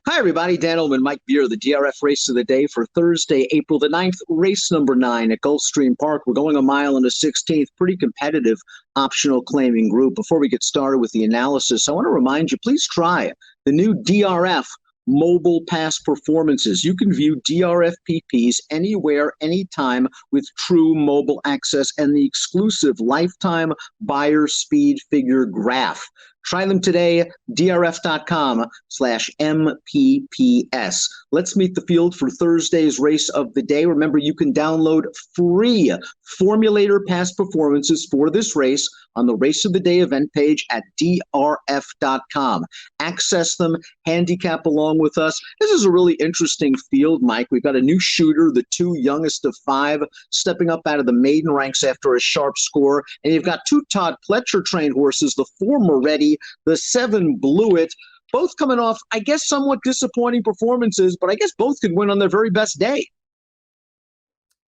Hi, everybody. Dan Illman and Mike Beer, the DRF race of the day for Thursday, April the 9th, race number 9 at Gulfstream Park. We're going a mile and a 16th, pretty competitive optional claiming group. Before we get started with the analysis, I want to remind you, please try the new DRF mobile pass performances. You can view DRF PPs anywhere, anytime with true mobile access and the exclusive lifetime buyer speed figure graph. Try them today, drf.com/MPPS. Let's meet the field for Thursday's race of the day. Remember, you can download free formulator pass performances for this race on the Race of the Day event page at drf.com. Access them, handicap along with us. This is a really interesting field, Mike. We've got a new shooter, the two youngest of 5, stepping up out of the maiden ranks after a sharp score. And you've got 2 Todd Pletcher trained horses, the 4 Moretti, the 7 Blew It, both coming off, I guess, somewhat disappointing performances, but I guess both could win on their very best day.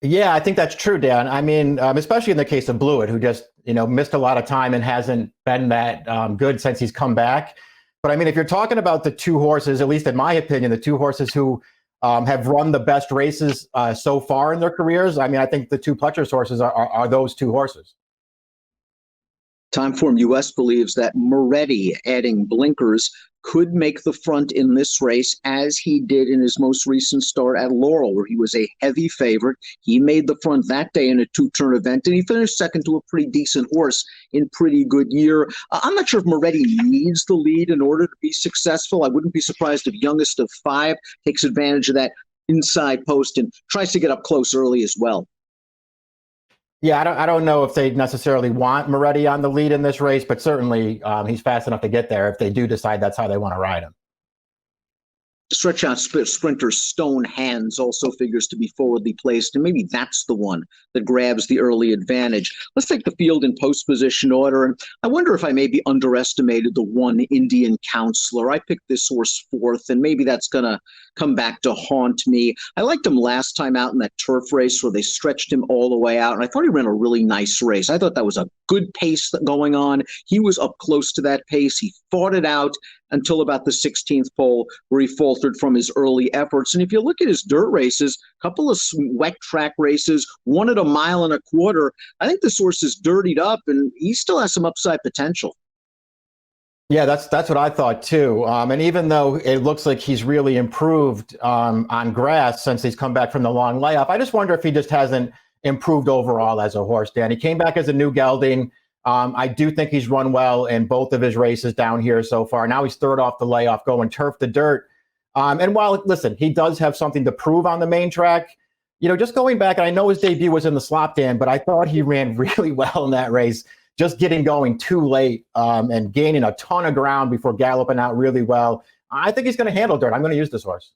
Yeah, I think that's true, Dan. I mean, especially in the case of Blew It, who just, missed a lot of time and hasn't been that good since he's come back. But I mean, if you're talking about the 2 horses, at least in my opinion, the 2 horses who have run the best races so far in their careers, I mean, I think the 2 Pletcher's horses are those 2 horses. Timeform US believes that Moretti, adding blinkers, could make the front in this race, as he did in his most recent start at Laurel, where he was a heavy favorite. He made the front that day in a 2-turn event, and he finished second to a pretty decent horse in pretty good year. I'm not sure if Moretti needs the lead in order to be successful. I wouldn't be surprised if youngest of 5 takes advantage of that inside post and tries to get up close early as well. Yeah, I don't know if they necessarily want Moretti on the lead in this race, but certainly he's fast enough to get there if they do decide that's how they want to ride him. Stretch out sprinter Stone Hands also figures to be forwardly placed, and maybe that's the one that grabs the early advantage. Let's take the field in post position order, and I wonder if I maybe underestimated the 1 Indian Counselor. I picked this horse 4th, and maybe that's going to come back to haunt me. I liked him last time out in that turf race where they stretched him all the way out, and I thought he ran a really nice race. I thought that was a good pace going on. He was up close to that pace. He fought it out until about the 16th pole, where he faltered from his early efforts. And if you look at his dirt races, a couple of wet track races, 1 at 1.25 miles, I think this horse is dirtied up, and he still has some upside potential. Yeah, that's what I thought too. And even though it looks like he's really improved on grass since he's come back from the long layoff, I just wonder if he just hasn't improved overall as a horse, Dan. He came back as a new gelding. I do think he's run well in both of his races down here so far. Now he's 3rd off the layoff, going turf to dirt. And while, listen, he does have something to prove on the main track, just going back, and I know his debut was in the slop, Dan, but I thought he ran really well in that race, just getting going too late and gaining a ton of ground before galloping out really well. I think he's going to handle dirt. I'm going to use this horse.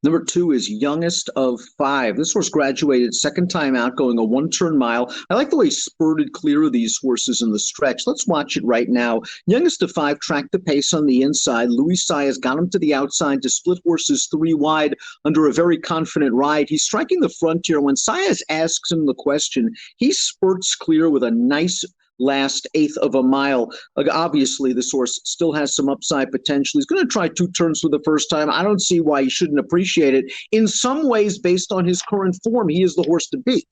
Number 2 is Youngest of 5. This horse graduated 2nd time out, going a 1-turn mile. I like the way he spurted clear of these horses in the stretch. Let's watch it right now. Youngest of 5 tracked the pace on the inside. Luis Saez got him to the outside to split horses 3 wide under a very confident ride. He's striking the frontier. When Saez asks him the question, he spurts clear with a nice last 1/8 of a mile. Obviously, this horse still has some upside potential. He's going to try 2 turns for the first time. I don't see why he shouldn't appreciate it. In some ways, based on his current form, he is the horse to beat.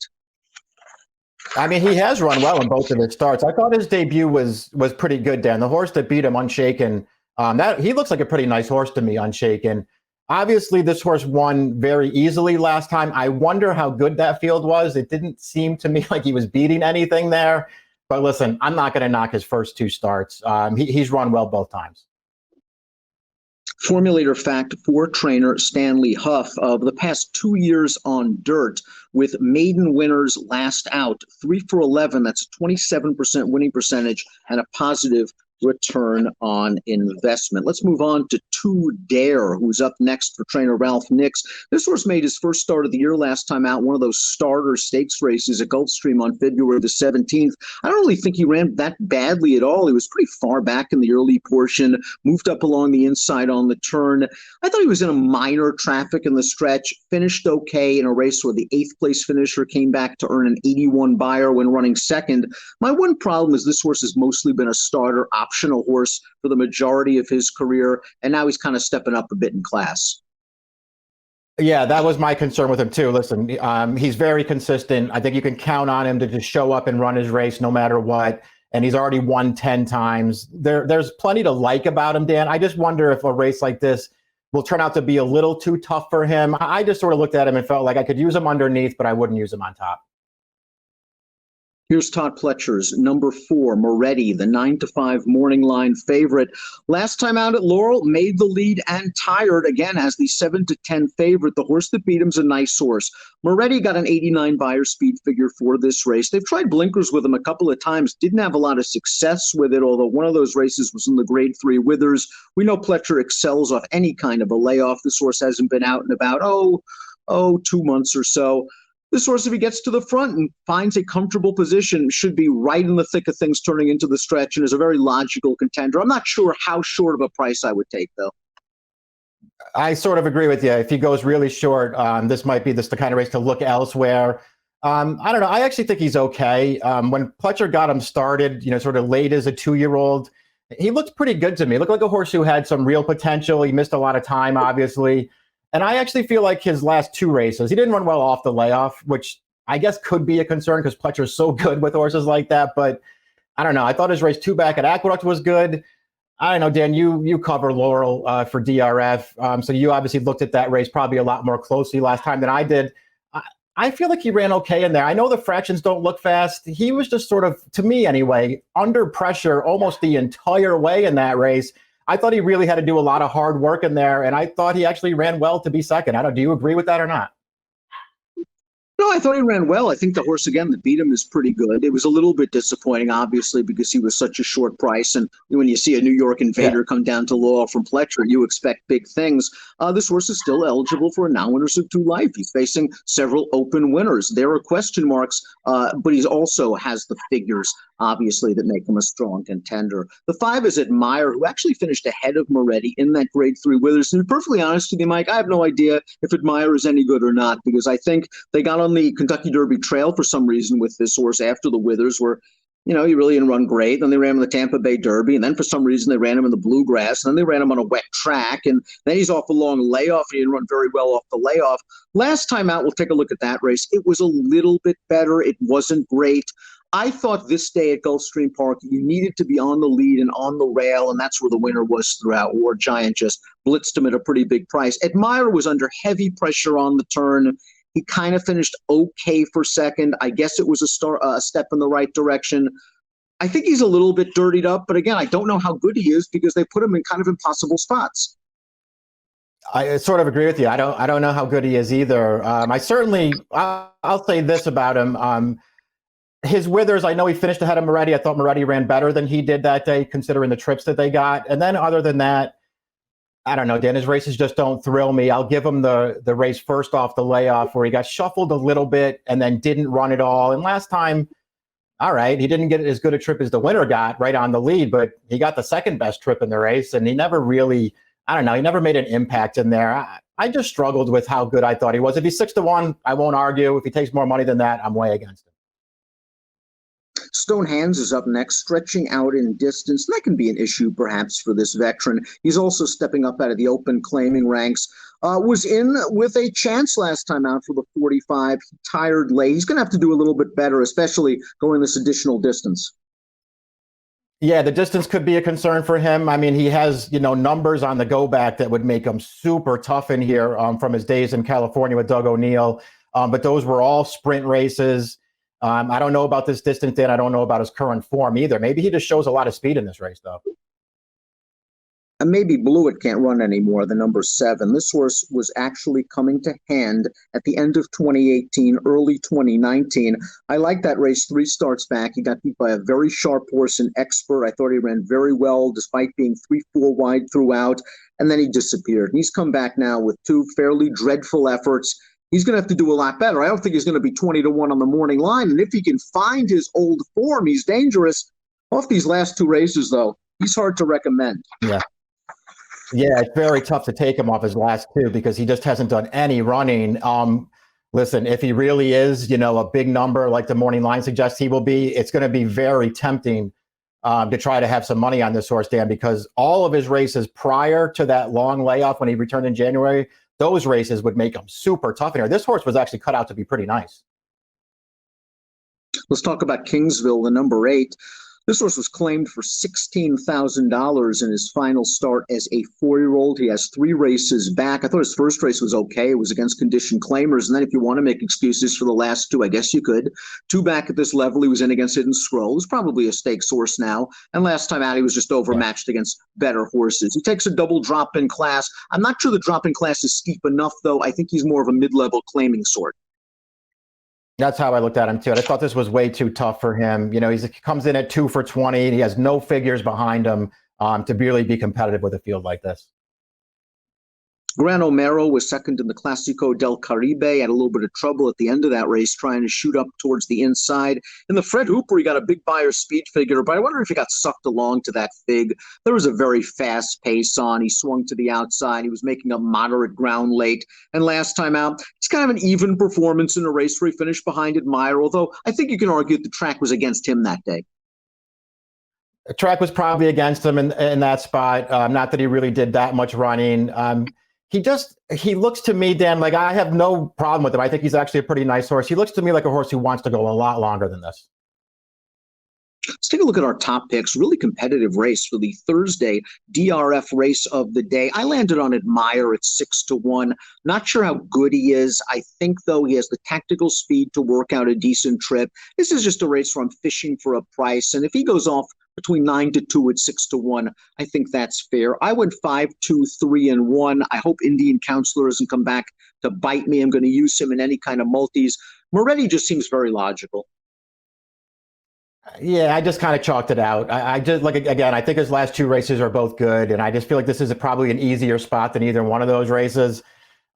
I mean, he has run well in both of his starts. I thought his debut was pretty good, Dan. The horse that beat him, Unshaken, that he looks like a pretty nice horse to me, Unshaken. Obviously, this horse won very easily last time. I wonder how good that field was. It didn't seem to me like he was beating anything there. But listen, I'm not going to knock his first 2 starts. He's run well both times. Formulator fact for trainer Stanley Huff: of the past 2 years on dirt, with maiden winners last out, 3 for 11, that's a 27% winning percentage and a positive return on investment. Let's move on to 2 Dare, who's up next for trainer Ralph Nix. This horse made his first start of the year last time out, one of those starter stakes races at Gulfstream on February the 17th. I don't really think he ran that badly at all. He was pretty far back in the early portion, moved up along the inside on the turn. I thought he was in a minor traffic in the stretch, finished okay in a race where the 8th place finisher came back to earn an 81 buyer when running second. My one problem is this horse has mostly been a starter optional horse for the majority of his career, and now he's kind of stepping up a bit in class. Yeah, that was my concern with him too. Listen, he's very consistent. I think you can count on him to just show up and run his race no matter what. And he's already won 10 times. There's plenty to like about him, Dan. I just wonder if a race like this will turn out to be a little too tough for him. I just sort of looked at him and felt like I could use him underneath, but I wouldn't use him on top. Here's Todd Pletcher's number 4, Moretti, the 9-5 morning line favorite. Last time out at Laurel, made the lead and tired again as the 7-10 favorite. The horse that beat him's a nice horse. Moretti got an 89 buyer speed figure for this race. They've tried blinkers with him a couple of times, didn't have a lot of success with it, although one of those races was in the Grade 3 Withers. We know Pletcher excels off any kind of a layoff. This horse hasn't been out in about, 2 months or so. This horse, if he gets to the front and finds a comfortable position, should be right in the thick of things turning into the stretch and is a very logical contender. I'm not sure how short of a price I would take, though. I sort of agree with you. If he goes really short, this might be the kind of race to look elsewhere. I don't know. I actually think he's okay. When Pletcher got him started, sort of late as a 2-year-old, he looked pretty good to me. He looked like a horse who had some real potential. He missed a lot of time, obviously. And I actually feel like his last 2 races, he didn't run well off the layoff, which I guess could be a concern because Pletcher's so good with horses like that. But I don't know. I thought his race 2 back at Aqueduct was good. I don't know, Dan, you cover Laurel for DRF. So you obviously looked at that race probably a lot more closely last time than I did. I feel like he ran okay in there. I know the fractions don't look fast. He was just sort of, to me anyway, under pressure almost the entire way in that race. I thought he really had to do a lot of hard work in there, and I thought he actually ran well to be second. Do you agree with that or not? No, I thought he ran well. I think the horse, again, that beat him is pretty good. It was a little bit disappointing, obviously, because he was such a short price. And when you see a New York Invader come down to Laurel from Pletcher, you expect big things. This horse is still eligible for a non-winners of 2 life. He's facing several open winners. There are question marks, but he also has the figures, obviously, that make him a strong contender. The 5 is Admire, who actually finished ahead of Moretti in that Grade 3 Withers. And to be perfectly honest with you, Mike, I have no idea if Admire is any good or not, because I think they got on the Kentucky Derby trail for some reason with this horse after the Withers, where he really didn't run great. Then they ran him in the Tampa Bay Derby, and then for some reason they ran him in the Bluegrass, and then they ran him on a wet track, and then he's off a long layoff. He didn't run very well off the layoff. Last time out, we'll take a look at that race. It was a little bit better. It wasn't great. I thought this day at Gulfstream Park, you needed to be on the lead and on the rail, and that's where the winner was throughout. War Giant just blitzed him at a pretty big price. Admire was under heavy pressure on the turn. He kind of finished okay for second. I guess it was a step in the right direction. I think he's a little bit dirtied up, but again, I don't know how good he is because they put him in kind of impossible spots. I sort of agree with you. I don't know how good he is either. I'll say this about him. His Withers, I know he finished ahead of Moretti. I thought Moretti ran better than he did that day, considering the trips that they got. And then other than that, I don't know, Dan, his races just don't thrill me. I'll give him the race first off the layoff where he got shuffled a little bit and then didn't run at all. And last time, all right, he didn't get as good a trip as the winner got right on the lead, but he got the second best trip in the race. And he never really, he never made an impact in there. I just struggled with how good I thought he was. If he's 6-1, I won't argue. If he takes more money than that, I'm way against him. Stone Hands is up next, stretching out in distance. That can be an issue, perhaps, for this veteran. He's also stepping up out of the open claiming ranks. Was in with a chance last time out for the 45. He tired late. He's going to have to do a little bit better, especially going this additional distance. Yeah, the distance could be a concern for him. I mean, he has, numbers on the go back that would make him super tough in here from his days in California with Doug O'Neill. But those were all sprint races. I don't know about this distance, Dan. I don't know about his current form either. Maybe he just shows a lot of speed in this race, though. And maybe Blewett can't run anymore, the number 7. This horse was actually coming to hand at the end of 2018, early 2019. I like that race 3 starts back. He got beat by a very sharp horse in Expert. I thought he ran very well despite being 3-4 wide throughout, and then he disappeared. He's come back now with 2 fairly dreadful efforts. He's going to have to do a lot better. I don't think he's going to be 20-1 on the morning line. And if he can find his old form, he's dangerous. Off these last 2 races, though, he's hard to recommend. Yeah, it's very tough to take him off his last 2 because he just hasn't done any running. Listen, if he really is, a big number like the morning line suggests he will be, it's going to be very tempting to try to have some money on this horse, Dan, because all of his races prior to that long layoff when he returned in January, those races would make him super tough in here. This horse was actually cut out to be pretty nice. Let's talk about Kingsville, the number 8. This horse was claimed for $16,000 in his final start as a 4-year-old. He has 3 races back. I thought his first race was okay. It was against condition claimers. And then if you want to make excuses for the last 2, I guess you could. 2 back at this level. He was in against Hidden Scroll, who's probably a stakes horse now. And last time out, he was just overmatched against better horses. He takes a double drop in class. I'm not sure the drop in class is steep enough, though. I think he's more of a mid-level claiming sort. That's how I looked at him too. I thought this was way too tough for him. You know, he comes in at 2 for 20. He has no figures behind him to really be competitive with a field like this. Gran Omero was second in the Clásico del Caribe, had a little bit of trouble at the end of that race trying to shoot up towards the inside. In the Fred Hooper, he got a big buyer speed figure, but I wonder if he got sucked along to that fig. There was a very fast pace on. He swung to the outside. He was making up moderate ground late. And last time out, it's kind of an even performance in a race where he finished behind Admire, although I think you can argue that the track was against him that day. The track was probably against him in that spot. Not that he really did that much running. He looks to me, Dan, like I have no problem with him. I think he's actually a pretty nice horse. He looks to me like a horse who wants to go a lot longer than this. Let's take a look at our top picks. Really competitive race for the Thursday DRF race of the day. I landed on Admire at 6-1. Not sure how good he is. I think, though, he has the tactical speed to work out a decent trip. This is just a race where I'm fishing for a price. And if he goes off between 9-2 at 6-1, I think that's fair. I went 5-2, 3-1. I hope Indian Counselor doesn't come back to bite me. I'm going to use him in any kind of multis. Moretti just seems very logical. Yeah, I just kind of chalked it out. I just, like, again, I think his last 2 races are both good, and I just feel like this is probably an easier spot than either one of those races.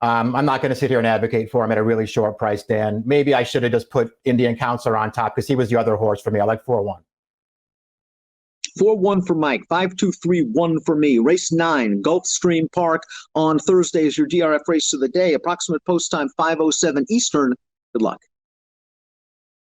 I'm not going to sit here and advocate for him at a really short price, Dan. Maybe I should have just put Indian Counselor on top because he was the other horse for me. I like 4-1. 4-1 for Mike, 5-2, 3-1 for me. Race 9, Gulfstream Park on Thursday is your DRF race of the day. Approximate post time 5:07 Eastern. Good luck.